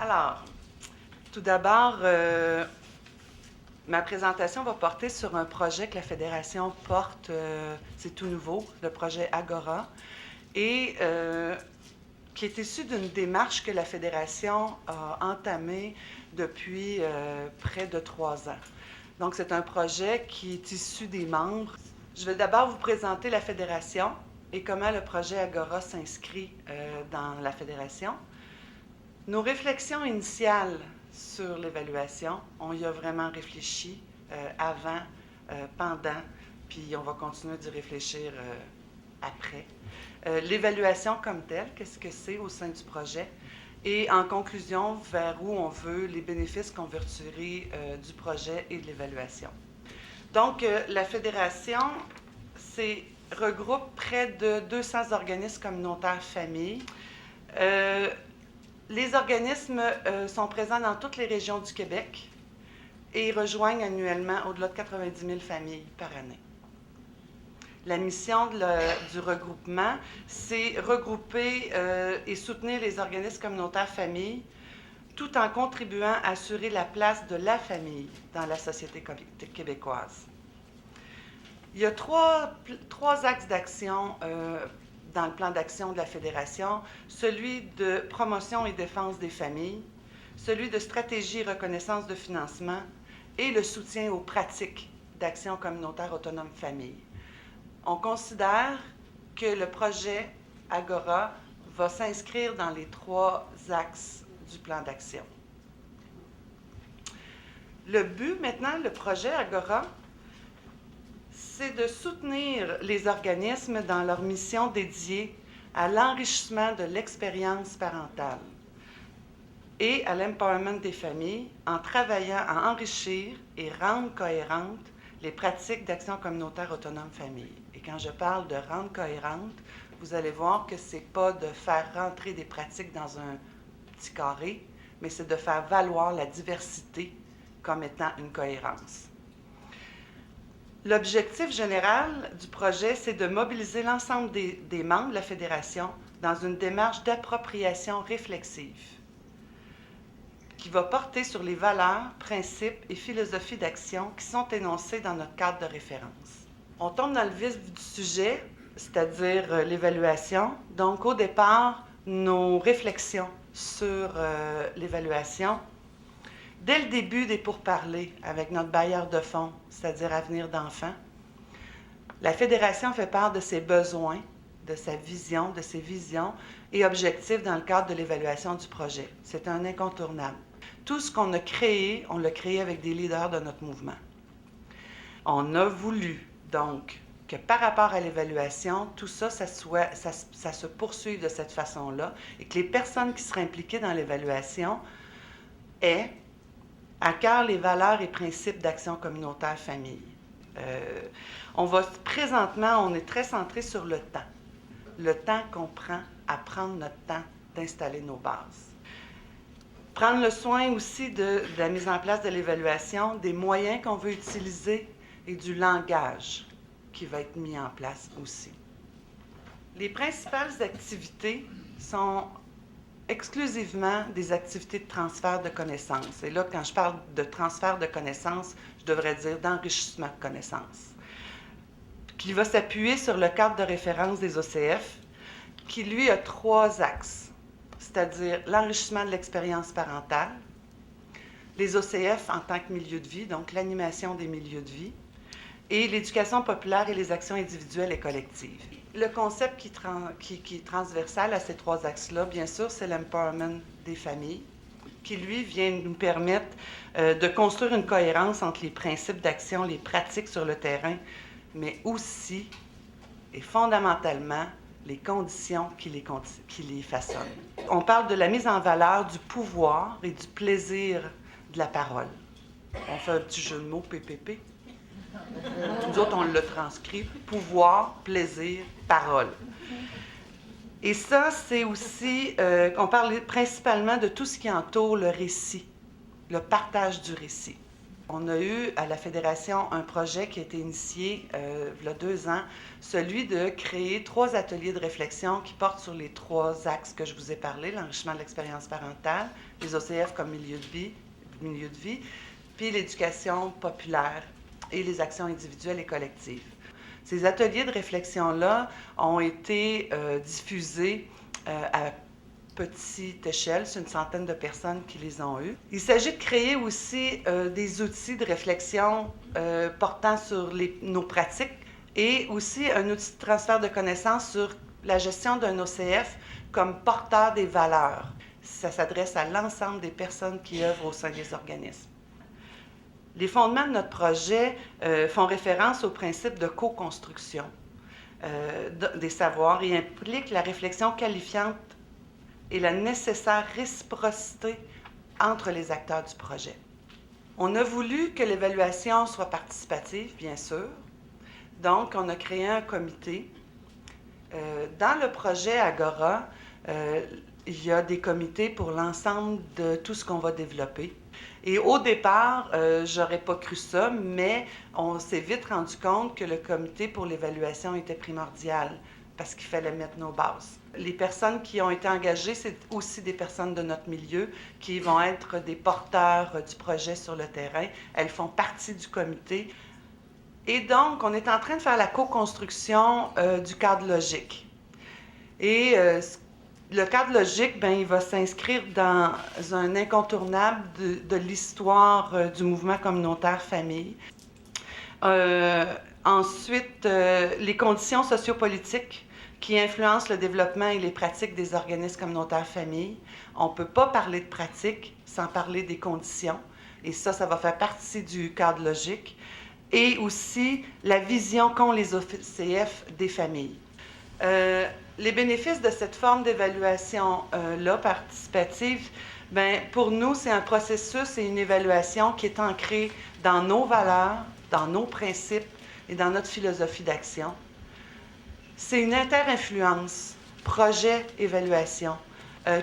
Alors, tout d'abord, ma présentation va porter sur un projet que la Fédération porte, c'est tout nouveau, le projet Agora, et qui est issu d'une démarche que la Fédération a entamée depuis près de 3 ans. Donc, c'est un projet qui est issu des membres. Je vais d'abord vous présenter la Fédération et comment le projet Agora s'inscrit dans la Fédération. Nos réflexions initiales sur l'évaluation, on y a vraiment réfléchi avant, pendant, puis on va continuer d'y réfléchir après. L'évaluation comme telle, qu'est-ce que c'est au sein du projet? Et en conclusion, vers où on veut, les bénéfices qu'on veut retirer du projet et de l'évaluation. Donc, la Fédération regroupe près de 200 organismes communautaires familles. Les organismes sont présents dans toutes les régions du Québec et rejoignent annuellement au-delà de 90 000 familles par année. La mission du regroupement, c'est regrouper et soutenir les organismes communautaires familles tout en contribuant à assurer la place de la famille dans la société québécoise. Il y a trois axes d'action dans le plan d'action de la Fédération, celui de promotion et défense des familles, celui de stratégie et reconnaissance de financement et le soutien aux pratiques d'action communautaire autonome famille. On considère que le projet Agora va s'inscrire dans les 3 axes du plan d'action. Le but maintenant, le projet Agora, c'est de soutenir les organismes dans leur mission dédiée à l'enrichissement de l'expérience parentale et à l'empowerment des familles en travaillant à enrichir et rendre cohérentes les pratiques d'action communautaire autonome famille. Et quand je parle de rendre cohérentes, vous allez voir que ce n'est pas de faire rentrer des pratiques dans un petit carré, mais c'est de faire valoir la diversité comme étant une cohérence. L'objectif général du projet, c'est de mobiliser l'ensemble des membres de la Fédération dans une démarche d'appropriation réflexive qui va porter sur les valeurs, principes et philosophies d'action qui sont énoncés dans notre cadre de référence. On tombe dans le vif du sujet, c'est-à-dire l'évaluation. Donc, au départ, nos réflexions sur l'évaluation. Dès le début des pourparlers avec notre bailleur de fonds, c'est-à-dire Avenir d'enfants, la Fédération fait part de ses besoins, de sa vision, de ses visions et objectifs dans le cadre de l'évaluation du projet. C'est un incontournable. Tout ce qu'on a créé, on l'a créé avec des leaders de notre mouvement. On a voulu, donc, que par rapport à l'évaluation, tout ça, ça se poursuive de cette façon-là et que les personnes qui seraient impliquées dans l'évaluation aient à cœur les valeurs et principes d'action communautaire famille. Présentement, on est très centré sur le temps. Le temps qu'on prend à prendre notre temps d'installer nos bases. Prendre le soin aussi de la mise en place de l'évaluation, des moyens qu'on veut utiliser et du langage qui va être mis en place aussi. Les principales activités sont exclusivement des activités de transfert de connaissances. Et là, quand je parle de transfert de connaissances, je devrais dire d'enrichissement de connaissances, qui va s'appuyer sur le cadre de référence des OCF, qui, lui, a 3 axes, c'est-à-dire l'enrichissement de l'expérience parentale, les OCF en tant que milieu de vie, donc l'animation des milieux de vie, et l'éducation populaire et les actions individuelles et collectives. Le concept qui est transversal à ces 3 axes-là, bien sûr, c'est l'empowerment des familles, qui, lui, vient nous permettre de construire une cohérence entre les principes d'action, les pratiques sur le terrain, mais aussi et fondamentalement les conditions qui les façonnent. On parle de la mise en valeur du pouvoir et du plaisir de la parole. On fait un petit jeu de mots, PPP. Nous autres, on l'a transcrit. Pouvoir, plaisir, parole. Et ça, c'est aussi, on parle principalement de tout ce qui entoure le récit, le partage du récit. On a eu à la Fédération un projet qui a été initié il y a 2 ans, celui de créer 3 ateliers de réflexion qui portent sur les 3 axes que je vous ai parlé, l'enrichissement de l'expérience parentale, les OCF comme milieu de vie, puis l'éducation populaire et les actions individuelles et collectives. Ces ateliers de réflexion-là ont été diffusés à petite échelle, c'est une centaine de personnes qui les ont eus. Il s'agit de créer aussi des outils de réflexion portant sur nos pratiques et aussi un outil de transfert de connaissances sur la gestion d'un OCF comme porteur des valeurs. Ça s'adresse à l'ensemble des personnes qui œuvrent au sein des organismes. Les fondements de notre projet font référence au principe de co-construction des savoirs et impliquent la réflexion qualifiante et la nécessaire réciprocité entre les acteurs du projet. On a voulu que l'évaluation soit participative, bien sûr. Donc, on a créé un comité. Dans le projet Agora, il y a des comités pour l'ensemble de tout ce qu'on va développer. Et au départ, j'aurais pas cru ça, mais on s'est vite rendu compte que le comité pour l'évaluation était primordial parce qu'il fallait mettre nos bases. Les personnes qui ont été engagées, c'est aussi des personnes de notre milieu qui vont être des porteurs du projet sur le terrain. Elles font partie du comité. Et donc, on est en train de faire la co-construction du cadre logique. Et le cadre logique, bien, il va s'inscrire dans un incontournable de l'histoire du mouvement communautaire famille. Ensuite, les conditions sociopolitiques qui influencent le développement et les pratiques des organismes communautaires famille. On ne peut pas parler de pratiques sans parler des conditions. Et ça va faire partie du cadre logique. Et aussi la vision qu'ont les OCF des familles. Les bénéfices de cette forme d'évaluation-là, participative, bien, pour nous, c'est un processus et une évaluation qui est ancrée dans nos valeurs, dans nos principes et dans notre philosophie d'action. C'est une interinfluence, projet-évaluation,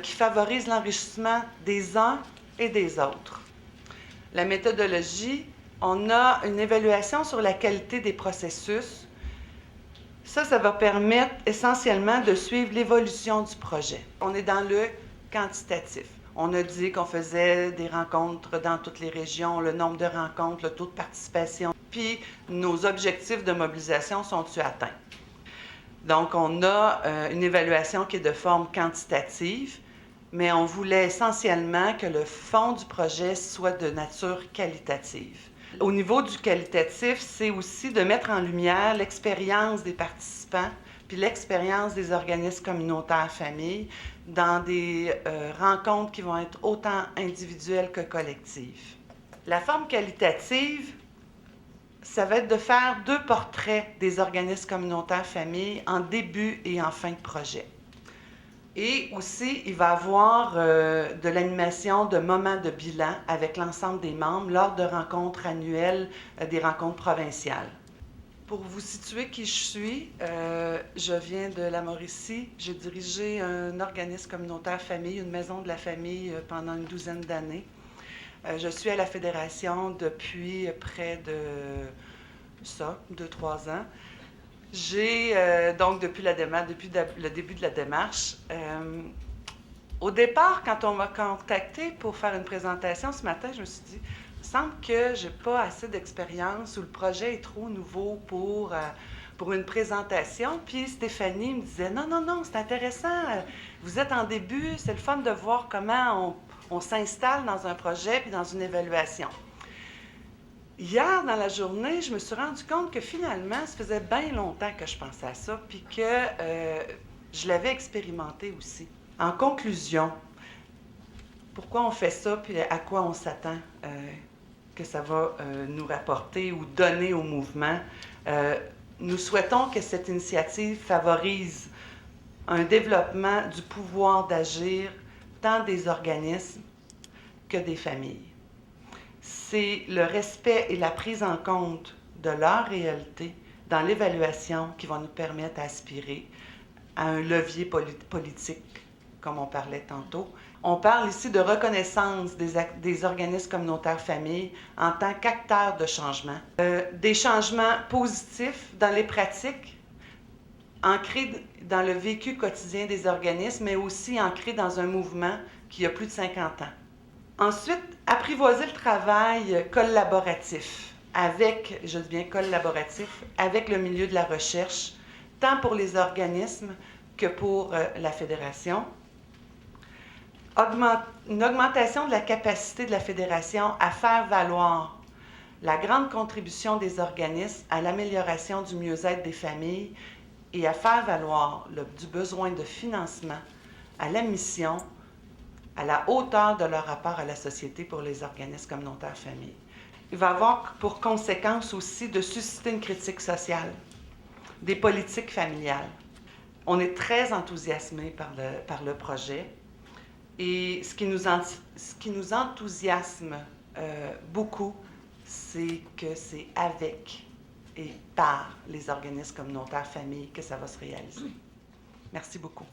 qui favorise l'enrichissement des uns et des autres. La méthodologie, on a une évaluation sur la qualité des processus. Ça va permettre essentiellement de suivre l'évolution du projet. On est dans le quantitatif. On a dit qu'on faisait des rencontres dans toutes les régions, le nombre de rencontres, le taux de participation, puis nos objectifs de mobilisation sont-ils atteints? Donc, on a une évaluation qui est de forme quantitative, mais on voulait essentiellement que le fond du projet soit de nature qualitative. Au niveau du qualitatif, c'est aussi de mettre en lumière l'expérience des participants puis l'expérience des organismes communautaires familles dans des rencontres qui vont être autant individuelles que collectives. La forme qualitative, ça va être de faire 2 portraits des organismes communautaires familles en début et en fin de projet. Et aussi, il va y avoir de l'animation de moments de bilan avec l'ensemble des membres lors de rencontres annuelles, des rencontres provinciales. Pour vous situer qui je suis, je viens de la Mauricie. J'ai dirigé un organisme communautaire famille, une maison de la famille pendant une 12aine d'années. Je suis à la Fédération depuis près de 2-3 ans. J'ai donc depuis le début de la démarche. Au départ, quand on m'a contacté pour faire une présentation ce matin, je me suis dit, il me semble que j'ai pas assez d'expérience ou le projet est trop nouveau pour une présentation. Puis Stéphanie me disait, non, c'est intéressant, vous êtes en début, c'est le fun de voir comment on s'installe dans un projet puis dans une évaluation. Hier, dans la journée, je me suis rendu compte que finalement, ça faisait bien longtemps que je pensais à ça, puis que je l'avais expérimenté aussi. En conclusion, pourquoi on fait ça, puis à quoi on s'attend que ça va nous rapporter ou donner au mouvement? Nous souhaitons que cette initiative favorise un développement du pouvoir d'agir tant des organismes que des familles. C'est le respect et la prise en compte de leur réalité dans l'évaluation qui vont nous permettre d'aspirer à un levier politique, comme on parlait tantôt, On parle ici de reconnaissance des organismes communautaires familles en tant qu'acteurs de changement. Des changements positifs dans les pratiques, ancrés dans le vécu quotidien des organismes, mais aussi ancrés dans un mouvement qui a plus de 50 ans. Ensuite, apprivoiser le travail collaboratif, je dis bien collaboratif, avec le milieu de la recherche, tant pour les organismes que pour la fédération. Une augmentation de la capacité de la fédération à faire valoir la grande contribution des organismes à l'amélioration du mieux-être des familles et à faire valoir du besoin de financement à la mission, à la hauteur de leur rapport à la société pour les organismes communautaires familles. Il va avoir pour conséquence aussi de susciter une critique sociale des politiques familiales. On est très enthousiasmé par le projet. Et ce qui nous enthousiasme beaucoup, c'est que c'est avec et par les organismes communautaires familles que ça va se réaliser. Merci beaucoup.